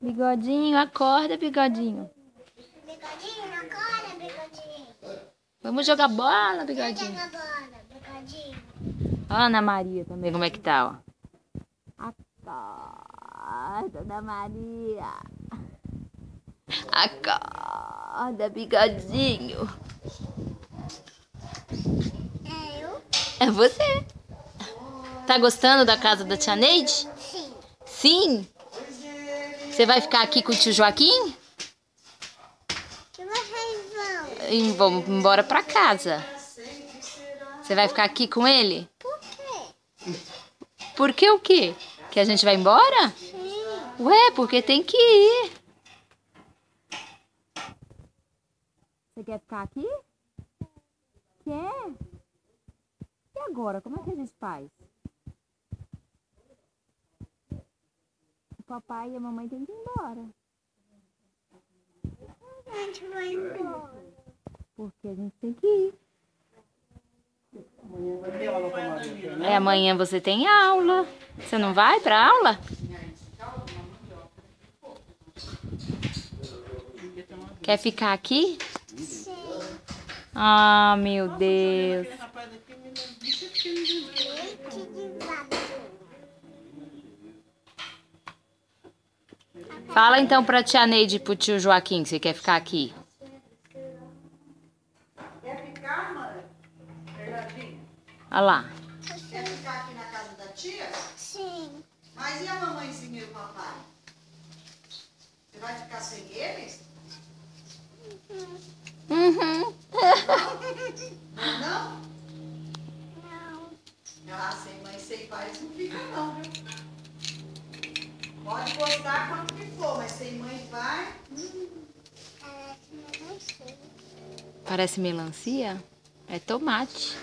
Bigodinho, acorda, Bigodinho. Bigodinho, acorda, Bigodinho. Vamos jogar bola, Bigodinho. Joga bola, Bigodinho. Ana Maria também, como é que tá, ó? Acorda, Ana Maria. Acorda, Bigodinho. É eu? É você. Tá gostando da casa da tia Neide? Sim. Sim? Você vai ficar aqui com o tio Joaquim? Que vocês vão? E vamos embora pra casa. Você vai ficar aqui com ele? Por quê? Por que o quê? Que a gente vai embora? Sim. Ué, porque tem que ir. Você quer ficar aqui? Quer? E agora? Como é que a gente faz? O papai e a mamãe têm que ir embora. A gente vai embora. Porque a gente tem que ir. Amanhã você tem aula. Você não vai pra aula? Quer ficar aqui? Sim. Ah, meu Deus. Fala então pra tia Neide e pro tio Joaquim que você quer ficar aqui. Quer ficar, mãe? Bernardinho? Olha lá. Quer ficar aqui na casa da tia? Sim. Mas e a mamãezinha e o papai? Você vai ficar sem eles? Uhum. Não? Não. Ah, sem mãe e sem pai eles não ficam não, viu? Pode gostar quanto que for, mas sem mãe e pai... Parece melancia. Parece melancia? É tomate.